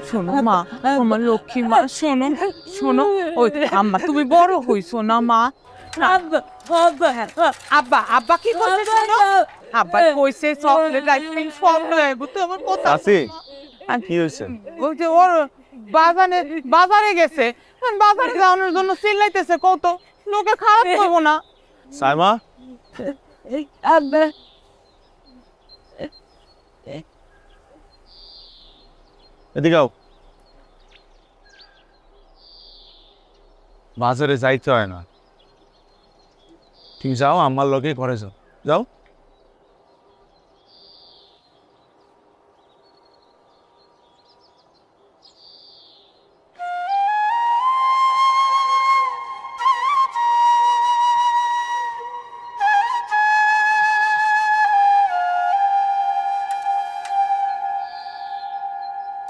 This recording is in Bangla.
শোনো মা, আমার লক্ষ্মী মা, শোনো শোনো, ওই আম্মা তুমি বড় হইছো না মা। আব্বা আব্বা কি কইছে শোনো, আব্বা কইছে চকলেট আইসক্রিম সব লয়ে আইবো, তো আমার কথা চাচি আর কি হয়েছে? ওই যে ওর বাজারে গেছে, বাজারে যাওয়ানোর জন্য চিল্লাইতেছে, কত লোকে খারাপ করবো না। সাইমা এদিকে আও। বাজারে যাইতে হয় না, তুমি যাও আমার লগে ঘরে যাও, যাও।